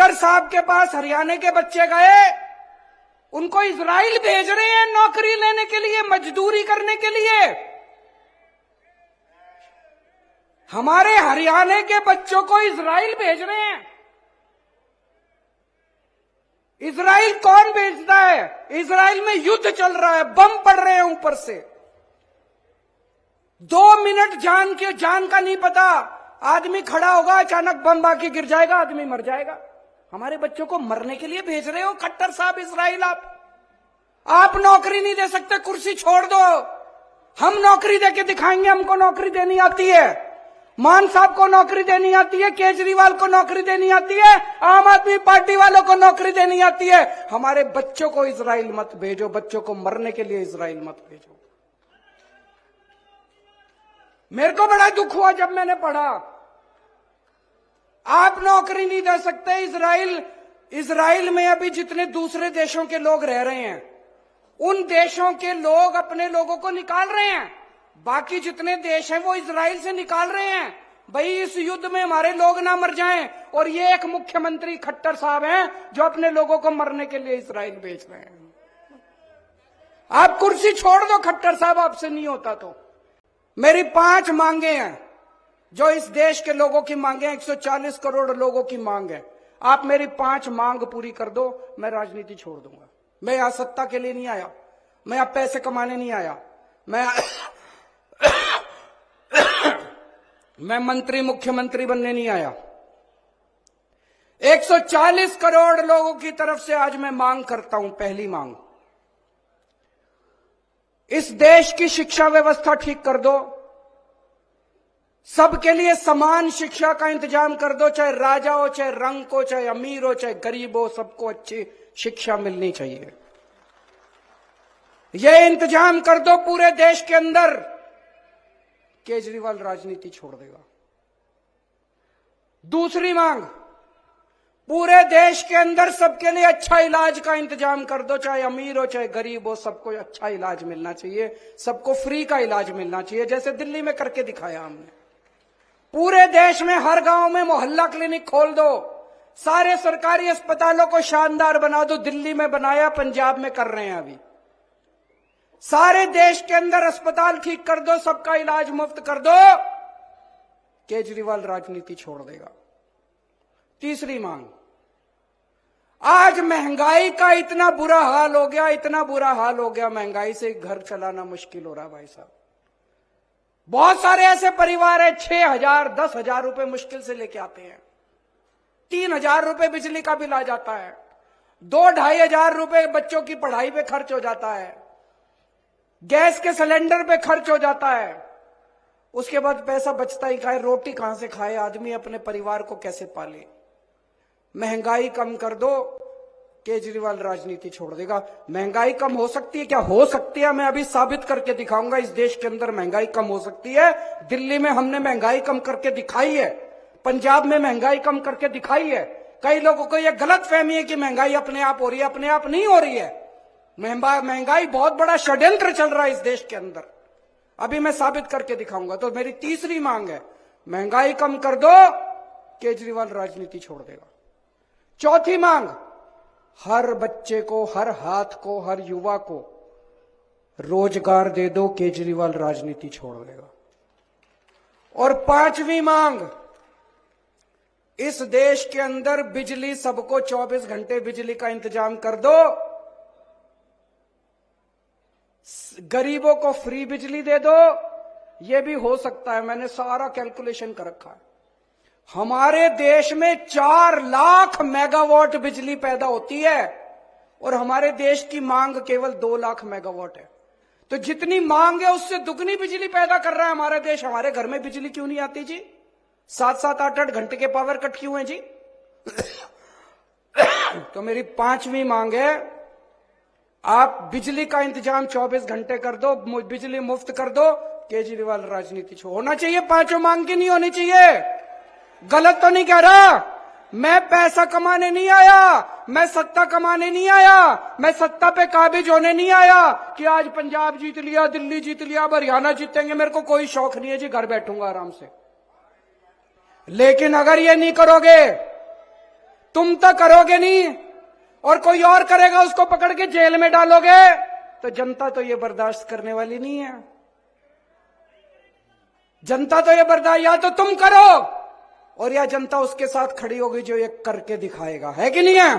खट्टर साहब के पास हरियाणा के बच्चे गए, उनको इजराइल भेज रहे हैं नौकरी लेने के लिए, मजदूरी करने के लिए। हमारे हरियाणा के बच्चों को इजराइल भेज रहे हैं। इजराइल कौन भेजता है? इजराइल में युद्ध चल रहा है, बम पड़ रहे हैं ऊपर से। 2 मिनट जान का नहीं पता, आदमी खड़ा होगा, अचानक बम आके गिर जाएगा, आदमी मर जाएगा। हमारे बच्चों को मरने के लिए भेज रहे हो खट्टर साहब इजराइल। आप नौकरी नहीं दे सकते, कुर्सी छोड़ दो, हम नौकरी देके दिखाएंगे, हमको नौकरी देनी आती है। मान साहब को नौकरी देनी आती है, केजरीवाल को नौकरी देनी आती है, आम आदमी पार्टी वालों को नौकरी देनी आती है। हमारे बच्चों को इजराइल मत भेजो, बच्चों को मरने के लिए इजराइल मत भेजो। मेरे को बड़ा दुख हुआ जब मैंने पढ़ा, आप नौकरी नहीं दे सकते। इजराइल में अभी जितने दूसरे देशों के लोग रह रहे हैं, उन देशों के लोग अपने लोगों को निकाल रहे हैं, बाकी जितने देश हैं वो इजराइल से निकाल रहे हैं। भाई इस युद्ध में हमारे लोग ना मर जाएं, और ये एक मुख्यमंत्री खट्टर साहब हैं जो अपने लोगों को मरने के लिए इजराइल भेज रहे हैं। आप कुर्सी छोड़ दो खट्टर साहब, आपसे नहीं होता तो। मेरी 5 मांगे हैं जो इस देश के लोगों की मांगे हैं, 140 करोड़ लोगों की मांग है। आप मेरी 5 मांग पूरी कर दो, मैं राजनीति छोड़ दूंगा। मैं यहां सत्ता के लिए नहीं आया, मैं यहां पैसे कमाने नहीं आया, मैं मंत्री मुख्यमंत्री बनने नहीं आया। 140 करोड़ लोगों की तरफ से आज मैं मांग करता हूं। पहली मांग, इस देश की शिक्षा व्यवस्था ठीक कर दो, सबके लिए समान शिक्षा का इंतजाम कर दो, चाहे राजा हो, चाहे रंग हो, चाहे अमीर हो, चाहे गरीब हो, सबको अच्छी शिक्षा मिलनी चाहिए। यह इंतजाम कर दो पूरे देश के अंदर, केजरीवाल राजनीति छोड़ देगा। दूसरी मांग, पूरे देश के अंदर सबके लिए अच्छा इलाज का इंतजाम कर दो, चाहे अमीर हो, चाहे गरीब हो, सबको अच्छा इलाज मिलना चाहिए, सबको फ्री का इलाज मिलना चाहिए, जैसे दिल्ली में करके दिखाया हमने। पूरे देश में हर गांव में मोहल्ला क्लिनिक खोल दो, सारे सरकारी अस्पतालों को शानदार बना दो। दिल्ली में बनाया, पंजाब में कर रहे हैं अभी। सारे देश के अंदर अस्पताल ठीक कर दो, सबका इलाज मुफ्त कर दो, केजरीवाल राजनीति छोड़ देगा। तीसरी मांग, आज महंगाई का इतना बुरा हाल हो गया, इतना बुरा हाल हो गया, महंगाई से घर चलाना मुश्किल हो रहा भाई साहब। बहुत सारे ऐसे परिवार है 6,000 10,000 रुपए मुश्किल से लेके आते हैं, 3,000 रुपए बिजली का बिल आ जाता है, 2-2.5 हजार रुपए बच्चों की पढ़ाई पे खर्च हो जाता है, गैस के सिलेंडर पे खर्च हो जाता है। उसके बाद पैसा बचता ही खाए, रोटी कहां से खाए आदमी, अपने परिवार को कैसे पाले। महंगाई कम कर दो, केजरीवाल राजनीति छोड़ देगा। महंगाई कम हो सकती है क्या? हो सकती है, मैं अभी साबित करके दिखाऊंगा। इस देश के अंदर महंगाई कम हो सकती है। दिल्ली में हमने महंगाई कम करके दिखाई है, पंजाब में महंगाई कम करके दिखाई है। कई लोगों को यह गलत फहमी है कि महंगाई अपने आप हो रही है, अपने आप नहीं हो रही है। महंगाई बहुत बड़ा षड्यंत्र चल रहा है इस देश के अंदर, अभी मैं साबित करके दिखाऊंगा। तो मेरी तीसरी मांग है, महंगाई कम कर दो, केजरीवाल राजनीति छोड़ देगा। चौथी मांग, हर बच्चे को, हर हाथ को, हर युवा को रोजगार दे दो, केजरीवाल राजनीति छोड़ देगा। और पांचवी मांग, इस देश के अंदर बिजली सबको 24 घंटे बिजली का इंतजाम कर दो, गरीबों को फ्री बिजली दे दो। यह भी हो सकता है, मैंने सारा कैलकुलेशन कर रखा है। हमारे देश में 4 लाख मेगावाट बिजली पैदा होती है और हमारे देश की मांग केवल 2 लाख मेगावाट है। तो जितनी मांग है उससे दुगनी बिजली पैदा कर रहा है हमारा देश। हमारे घर में बिजली क्यों नहीं आती जी? 7-7 8-8 घंटे के पावर कट क्यों है जी? तो मेरी पांचवी मांग है, आप बिजली का इंतजाम 24 घंटे कर दो, बिजली मुफ्त कर दो, केजरीवाल राजनीति छोड़। होना चाहिए, पांचों मांग की नहीं होनी चाहिए। गलत तो नहीं कह रहा, मैं पैसा कमाने नहीं आया, मैं सत्ता कमाने नहीं आया, मैं सत्ता पे काबिज होने नहीं आया कि आज पंजाब जीत लिया, दिल्ली जीत लिया, अब हरियाणा जीतेंगे। मेरे को कोई शौक नहीं है जी, घर बैठूंगा आराम से। लेकिन अगर ये नहीं करोगे तुम तो करोगे नहीं और कोई और करेगा, उसको पकड़ के जेल में डालोगे, तो जनता तो ये बर्दाश्त करने वाली नहीं है। जनता तो ये बर्दाश्त, या तो तुम करो और या जनता उसके साथ खड़ी होगी जो ये करके दिखाएगा, है कि नहीं है?